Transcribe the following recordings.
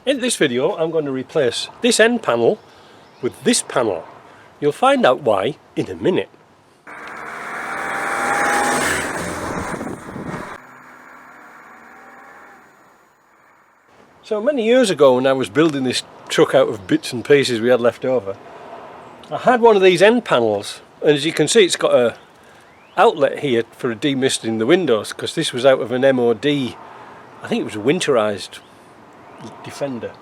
In this video I'm going to replace this end panel with this panel. You'll find out why in a minute. So many years ago, when I was building this truck out of bits and pieces we had left over, I had one of these end panels, and as you can see it's got a outlet here for demisting the windows, because this was out of an MOD, I think it was a winterized Defender.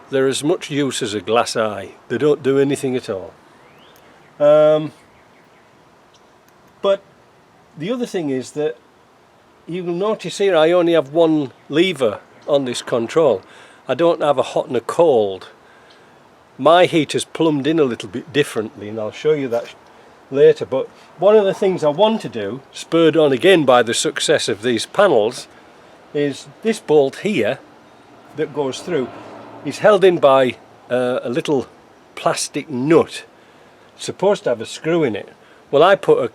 They're as much use as a glass eye. They don't do anything at all. But the other thing is that you will notice here I only have one lever on this control. I don't have a hot and a cold. My heater's plumbed in a little bit differently, and I'll show you that later. But one of the things I want to do, spurred on again by the success of these panels, is this bolt here that goes through is held in by a little plastic nut. It's supposed to have a screw in it. Well, I put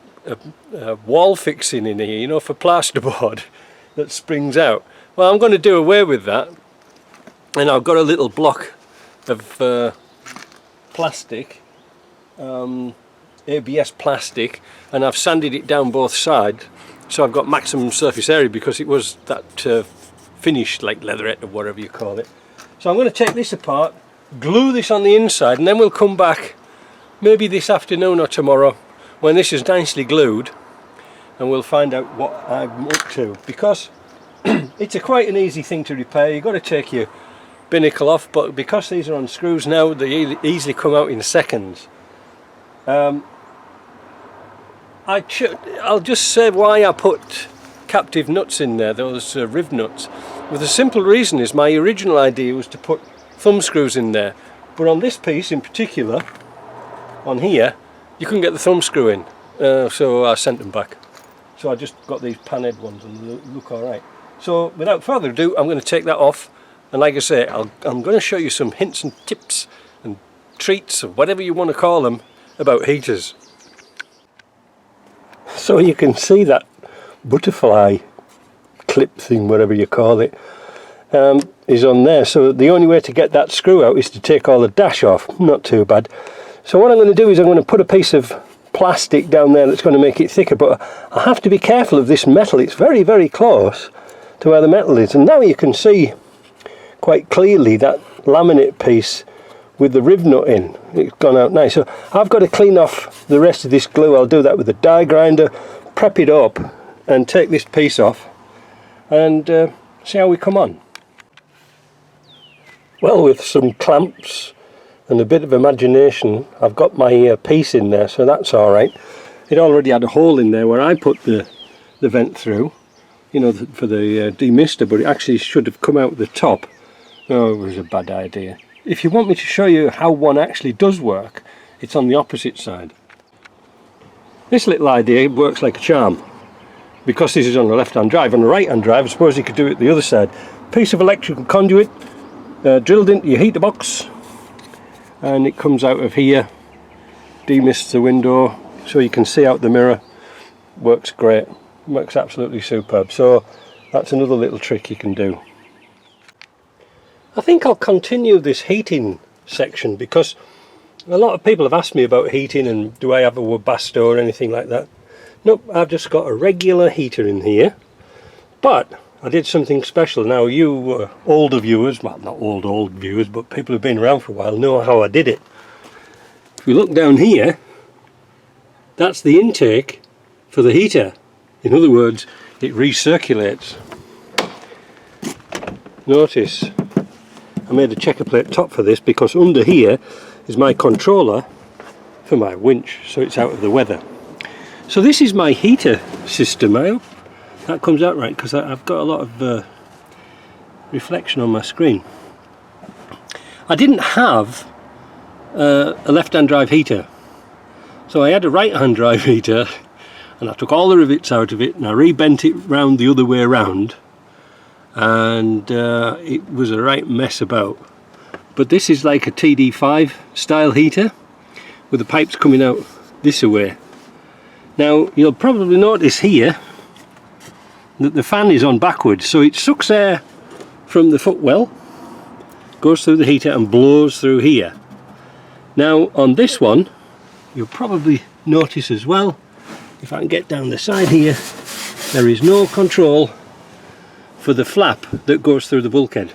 a wall fixing in here, you know, for plasterboard that springs out. Well, I'm going to do away with that, and I've got a little block of plastic, ABS plastic, and I've sanded it down both sides, so I've got maximum surface area, because it was that finished like leatherette or whatever you call it. So I'm going to take this apart, glue this on the inside, and then we'll come back maybe this afternoon or tomorrow when this is nicely glued, and we'll find out what I'm up to, because it's quite an easy thing to repair. You've got to take your binnacle off, but because these are on screws now, they easily come out in seconds. I'll just say why I put captive nuts in there, those riv nuts. Well, the simple reason is my original idea was to put thumb screws in there, but on this piece in particular, on here, you couldn't get the thumb screw in, so I sent them back. So I just got these panhead ones, and they look alright. So without further ado, I'm going to take that off, and like I say, I'm going to show you some hints and tips and treats, or whatever you want to call them, about heaters. So you can see that butterfly clip thing, whatever you call it, is on there. So the only way to get that screw out is to take all the dash off. Not too bad. So what I'm going to do is I'm going to put a piece of plastic down there that's going to make it thicker, but I have to be careful of this metal. It's very, very close to where the metal is, and now you can see quite clearly that laminate piece with the riv nut in. It's gone out nice. So I've got to clean off the rest of this glue. I'll do that with a die grinder, prep it up, and take this piece off, and see how we come on. Well, with some clamps and a bit of imagination, I've got my piece in there, so that's alright. It already had a hole in there where I put the vent through, you know, for the demister, but it actually should have come out the top. Oh, it was a bad idea. If you want me to show you how one actually does work, it's on the opposite side. This little idea works like a charm, because this is on the left-hand drive. On the right-hand drive, I suppose you could do it the other side. Piece of electrical conduit drilled into your heater box, and it comes out of here, demists the window so you can see out the mirror. Works great, works absolutely superb. So that's another little trick you can do. I think I'll continue this heating section, because a lot of people have asked me about heating and do I have a Webasto or anything like that. Nope, I've just got a regular heater in here, but I did something special. Now, you older viewers, well, not old viewers, but people who've been around for a while know how I did it. If we look down here, that's the intake for the heater. In other words, it recirculates. Notice I made a checker plate top for this, because under here is my controller for my winch, so it's out of the weather. So this is my heater system. I hope that comes out right, because I've got a lot of reflection on my screen. I didn't have a left-hand drive heater, so I had a right-hand drive heater, and I took all the rivets out of it and I rebent it round the other way around, and it was a right mess about. But this is like a TD5 style heater with the pipes coming out this way. Now you'll probably notice here that the fan is on backwards, so it sucks air from the footwell goes through the heater and blows through here. Now on this one, you'll probably notice as well, if I can get down the side here, there is no control for the flap that goes through the bulkhead.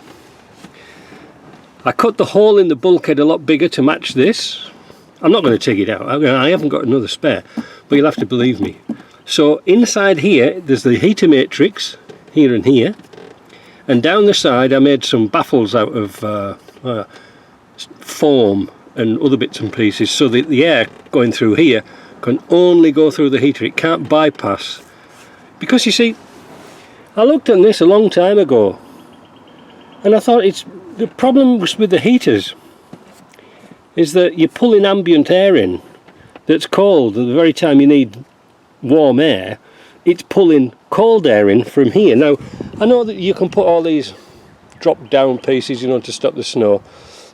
I cut the hole in the bulkhead a lot bigger to match this. I'm not going to take it out, I haven't got another spare, but you'll have to believe me. So inside here there's the heater matrix, here and here, and down the side I made some baffles out of foam and other bits and pieces, so that the air going through here can only go through the heater, it can't bypass. Because you see, I looked at this a long time ago and I thought the problem with the heaters is that you're pulling ambient air in that's cold at the very time you need warm air. It's pulling cold air in from here. Now I know that you can put all these drop down pieces, you know, to stop the snow.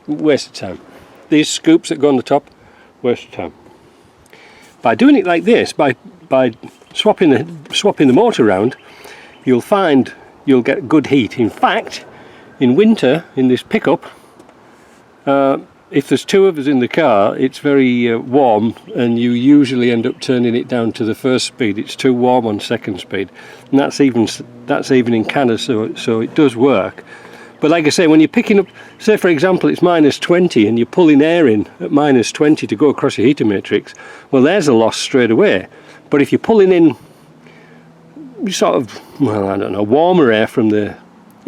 Waste of time. These scoops that go on the top, waste of time. By doing it like this, by swapping the motor around, you'll find you'll get good heat. In fact, in winter in this pickup, if there's two of us in the car, it's very warm, and you usually end up turning it down to the first speed. It's too warm on second speed, and that's even in Canada, so it does work. But like I say, when you're picking up, say for example it's -20 and you're pulling air in at -20 to go across your heater matrix, well there's a loss straight away. But if you're pulling in sort of, well I don't know, warmer air from the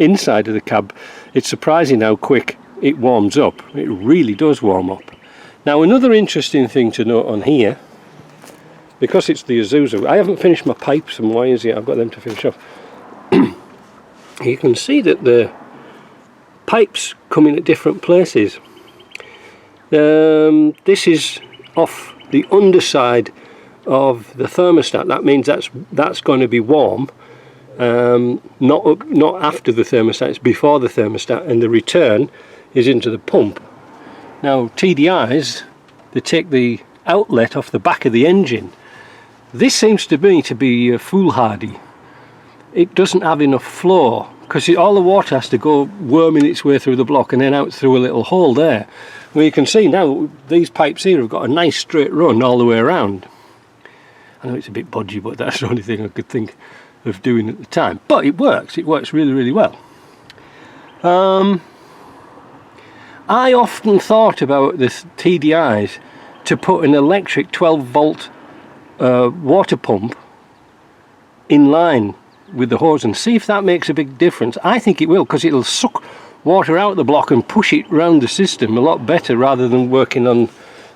inside of the cab, it's surprising how quick it warms up. It really does warm up. Now another interesting thing to note on here, because it's the Isuzu, I haven't finished my pipes and wires yet, I've got them to finish off. You can see that the pipes come in at different places. This is off the underside of the thermostat. That means that's going to be warm, not after the thermostat, it's before the thermostat, and the return is into the pump. Now TDIs, they take the outlet off the back of the engine. This seems to me to be foolhardy. It doesn't have enough flow, because all the water has to go worming its way through the block and then out through a little hole there. Well, you can see now these pipes here have got a nice straight run all the way around. I know it's a bit podgy, but that's the only thing I could think of doing at the time. But it works really, really well. I often thought about this TDIs to put an electric 12-volt water pump in line with the hose and see if that makes a big difference. I think it will, because it'll suck water out of the block and push it around the system a lot better, rather than working on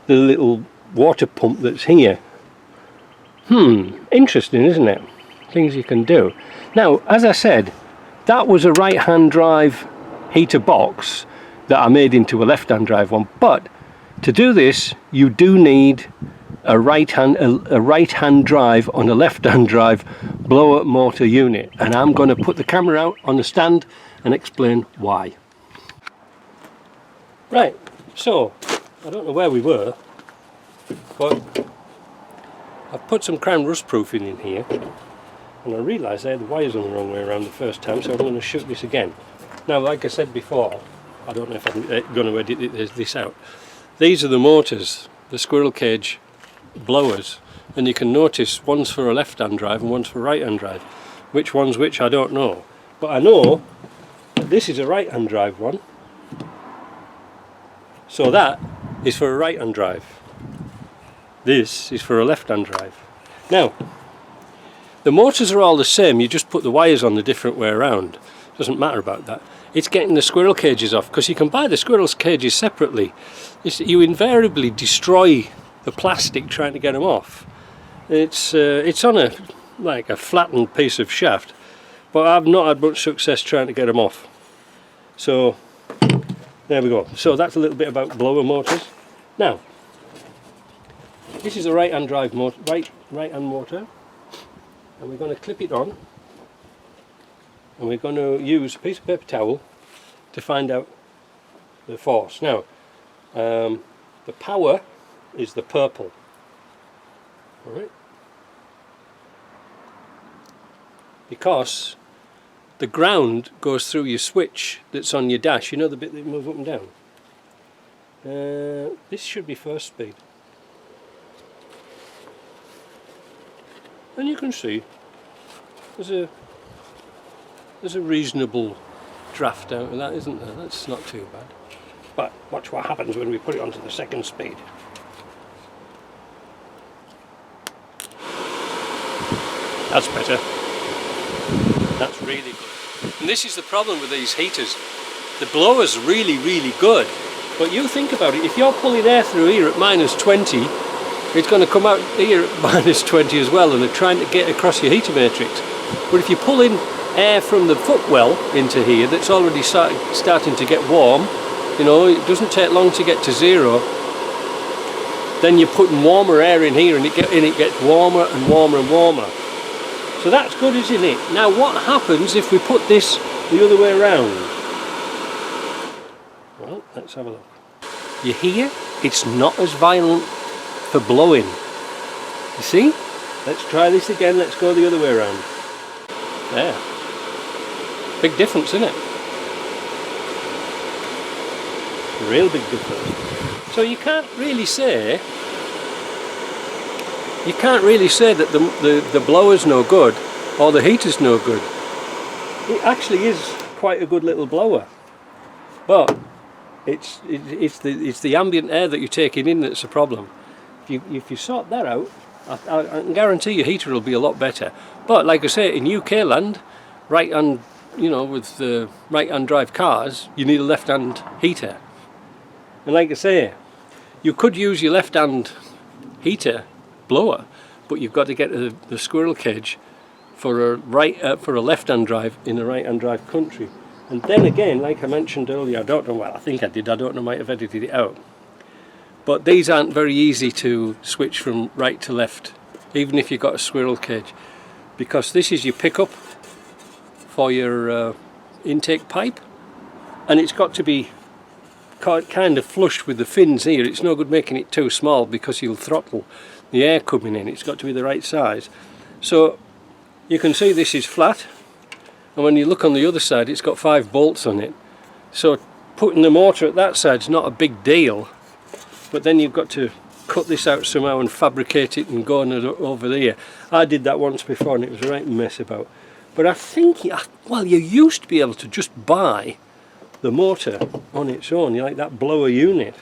the little water pump that's here. Interesting, isn't it? Things you can do. Now, as I said, that was a right-hand drive heater box that I made into a left-hand drive one, but to do this you do need a right-hand drive on a left-hand drive blower motor unit, and I'm going to put the camera out on the stand and explain why. Right, so I don't know where we were, but I've put some crown rust proofing in here, and I realised I had the wires on the wrong way around the first time, so I'm going to shoot this again. Now, like I said before, I don't know if I'm going to edit this out. These are the motors, the squirrel cage blowers, and you can notice one's for a left-hand drive and one's for a right-hand drive. Which one's which I don't know, but I know that this is a right-hand drive one, so that is for a right-hand drive. This is for a left-hand drive. Now the motors are all the same, you just put the wires on the different way around. Doesn't matter about that. It's getting the squirrel cages off, because you can buy the squirrel cages separately. You invariably destroy the plastic trying to get them off. It's on a flattened piece of shaft, but I've not had much success trying to get them off. So there we go. So that's a little bit about blower motors. Now this is a right-hand drive motor, right-hand motor, and we're going to clip it on, and we're going to use a piece of paper towel to find out the force. Now the power is the purple. Alright? Because the ground goes through your switch that's on your dash. You know the bit that moves up and down? This should be first speed. And you can see there's a reasonable draft out of that, isn't there? That's not too bad. But watch what happens when we put it onto the second speed. That's better. That's really good. And this is the problem with these heaters. The blower's really, really good. But you think about it, if you're pulling air through here at -20, it's going to come out here at -20 as well, and they're trying to get across your heater matrix. But if you're pulling air from the footwell into here that's already starting to get warm, you know, it doesn't take long to get to 0, then you're putting warmer air in here, and it gets warmer and warmer and warmer. So that's good, isn't it? Now what happens if we put this the other way around? Well, let's have a look. You hear? It's not as violent for blowing. You see? Let's try this again. Let's go the other way around. There. Big difference, isn't it? Real big difference. So you can't really say that the blower's no good or the heater's no good. It actually is quite a good little blower, but it's the ambient air that you're taking in that's a problem. If you sort that out, I can guarantee your heater will be a lot better. But like I say, in UK land, right-hand, you know, with the right-hand drive cars, you need a left-hand heater. And like I say, you could use your left-hand heater blower, but you've got to get the squirrel cage for a left-hand drive in a right-hand drive country. And then again, like I mentioned earlier, I don't know, well, I think I did, I don't know, I might have edited it out, but these aren't very easy to switch from right to left, even if you've got a squirrel cage, because this is your pickup for your intake pipe, and it's got to be kind of flush with the fins here. It's no good making it too small because you'll throttle the air coming in. It's got to be the right size. So you can see this is flat, and when you look on the other side, it's got 5 bolts on it. So putting the motor at that side is not a big deal, but then you've got to cut this out somehow and fabricate it and go on it over there. I did that once before and it was a right mess about. But I think, well, you used to be able to just buy the motor on its own, like that blower unit.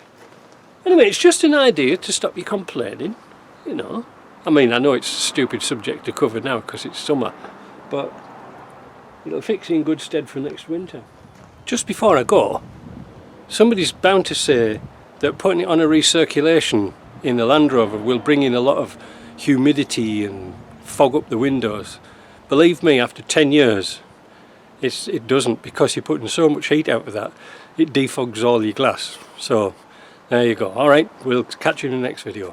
Anyway, it's just an idea to stop you complaining, you know. I mean, I know it's a stupid subject to cover now because it's summer, but it'll fix you in good stead for next winter. Just before I go, somebody's bound to say that putting it on a recirculation in the Land Rover will bring in a lot of humidity and fog up the windows. Believe me, after 10 years, it doesn't, because you're putting so much heat out of that, it defogs all your glass. So there you go. Alright, we'll catch you in the next video.